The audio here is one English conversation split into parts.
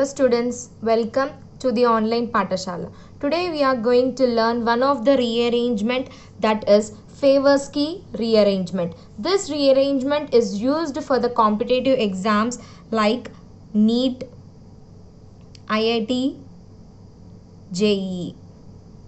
students, welcome to the online Patashala. Today we are going to learn one of the rearrangement, that is Favors-key rearrangement. This rearrangement is used for the competitive exams like NEET, IIT, JEE.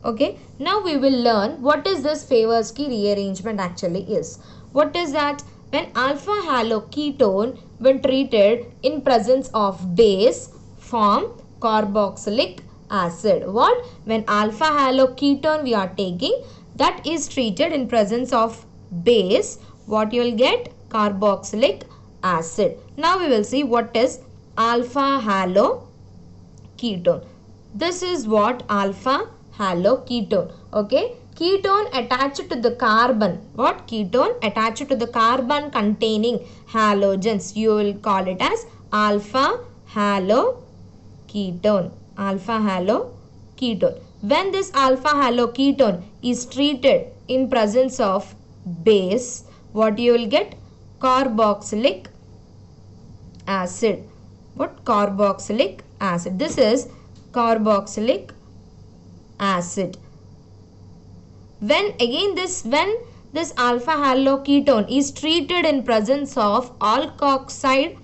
Okay, now we will learn what is this Favors-key rearrangement actually is. What is that? When alpha haloketone, when treated in presence of base, form carboxylic acid. What? When alpha haloketone we are taking, that is treated in presence of base, what you will get? Carboxylic acid. Now we will see what is alpha haloketone. This is what alpha haloketone. Okay, ketone attached to the carbon. What? Ketone attached to the carbon containing halogens. You will call it as alpha haloketone. Alpha haloketone. When this alpha haloketone is treated in presence of base, what you will get? Carboxylic acid. What? Carboxylic acid. This is carboxylic acid. When this alpha haloketone is treated in presence of alkoxide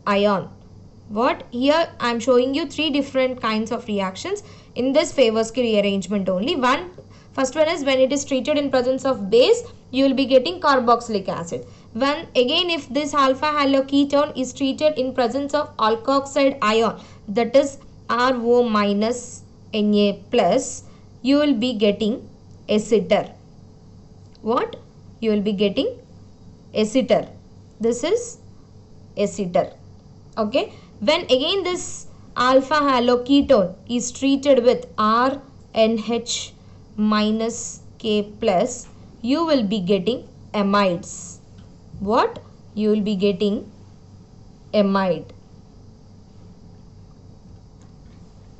ion. What? Here I am showing you three different kinds of reactions in this Favors-key rearrangement only. First one is when it is treated in presence of base, you will be getting carboxylic acid. If this alpha haloketone is treated in presence of alkoxide ion, that is RO minus Na plus, you will be getting ester. What? You will be getting ester. This is ester. Okay. When again this alpha haloketone is treated with RNH minus K plus, you will be getting amides. What? You will be getting amide.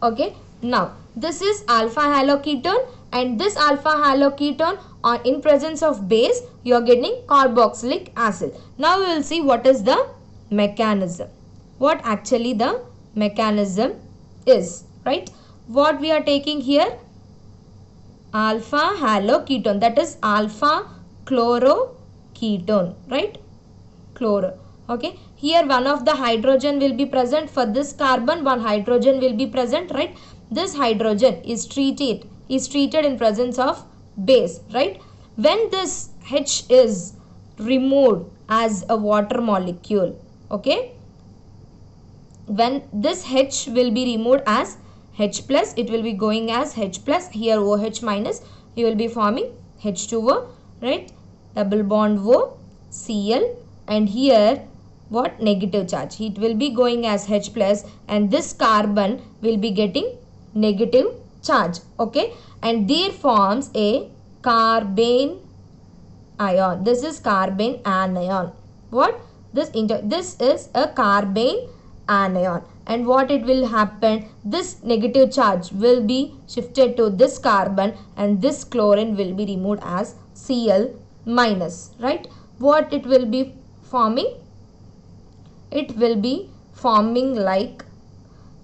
Okay. Now this is alpha haloketone, and this alpha haloketone in presence of base, you are getting carboxylic acid. Now we will see what is the mechanism. What actually the mechanism is, right? What we are taking here? Alpha haloketone, that is alpha chloroketone, right? Chloro. Okay. Here one of the hydrogen will be present. For this carbon, one hydrogen will be present, right? This hydrogen is treated in presence of base, right? When this H is removed as a water molecule, okay, when this H will be removed as H plus, it will be going as H plus, here OH minus, you will be forming H2O, right? Double bond O, Cl, and here what? Negative charge. It will be going as H plus, and this carbon will be getting negative charge. Okay, and there forms a carbene ion. This is carbene anion. What? This is a carbene anion, and what it will happen? This negative charge will be shifted to this carbon, and this chlorine will be removed as Cl minus, right? What it will be forming? It will be forming like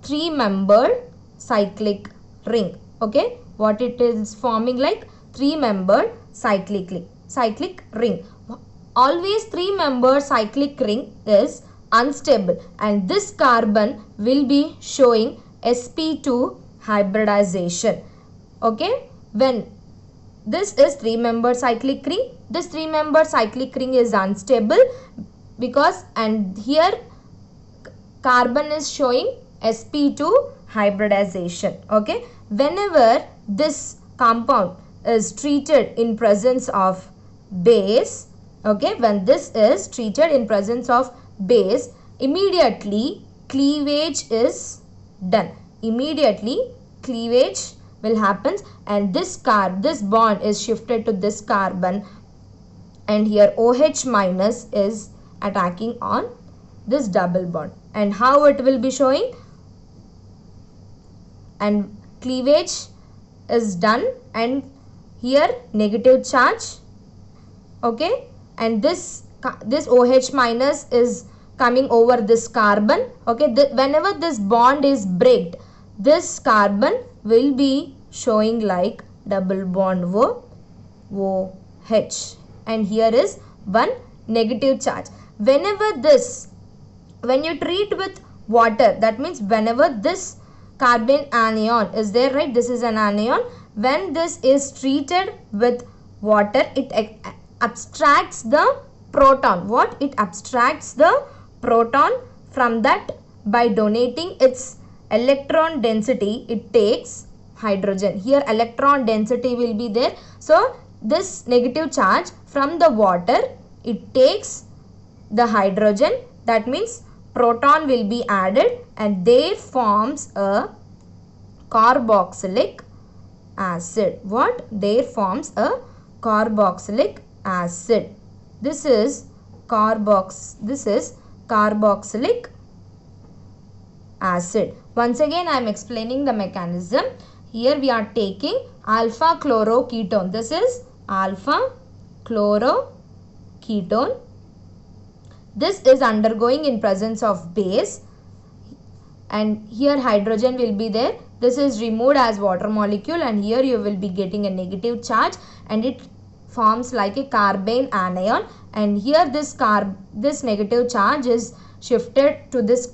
three-membered cyclic ring. Okay, what it is forming? Like three-membered cyclic ring. Always three-membered cyclic ring is unstable, and this carbon will be showing sp2 hybridization. Okay, when this is three-membered cyclic ring, this three-membered cyclic ring is unstable because, and here carbon is showing sp2 hybridization. Okay, whenever this compound is treated in presence of base, okay, when this is treated in presence of base, immediately cleavage is done. Immediately cleavage will happen, and this bond is shifted to this carbon, and here OH minus is attacking on this double bond. And how it will be showing? And cleavage is done, and here negative charge. Okay, and this OH minus is coming over this carbon. Okay, whenever this bond is breaked, this carbon will be showing like double bond OH, and here is one negative charge. When you treat with water, that means whenever this carbon anion is there, right, this is an anion, when this is treated with water, it abstracts the proton. What? It abstracts the proton from that. By donating its electron density, it takes hydrogen. Here electron density will be there. So this negative charge from the water, it takes the hydrogen. That means proton will be added and there forms a carboxylic acid. What? There forms a carboxylic acid. This is carboxylic acid. Once again I am explaining the mechanism. Here we are taking alpha chloroketone. This is alpha chloroketone. This is undergoing in presence of base, and here hydrogen will be there. This is removed as water molecule, and here you will be getting a negative charge and it forms like a carbene anion, and here this negative charge is shifted to this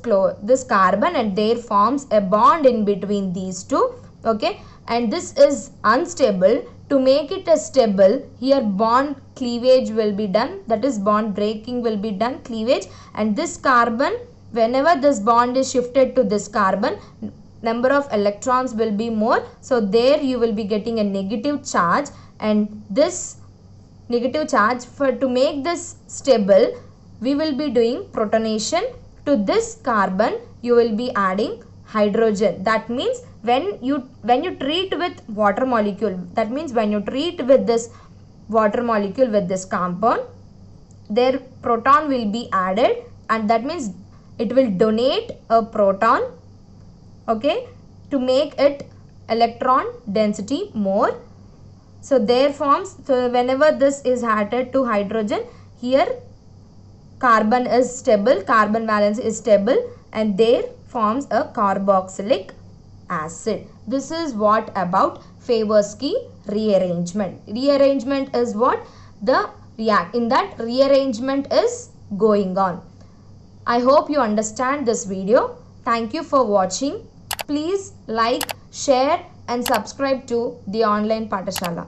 carbon and there forms a bond in between these two. Okay, and this is unstable. To make it a stable, here bond cleavage will be done, that is bond breaking will be done, cleavage, and this carbon, whenever this bond is shifted to this carbon, number of electrons will be more, so there you will be getting a negative charge, and this negative charge, to make this stable, we will be doing protonation. To this carbon you will be adding hydrogen. That means when you treat with water molecule, that means when you treat with this water molecule with this compound, their proton will be added, and that means it will donate a proton, okay, to make it electron density more. So there forms, so whenever this is added to hydrogen, here carbon is stable, carbon valence is stable, and there forms a carboxylic acid. This is what about Favorsky rearrangement. Rearrangement is what? In that rearrangement is going on. I hope you understand this video. Thank you for watching. Please like, share and subscribe to the online Pathashala.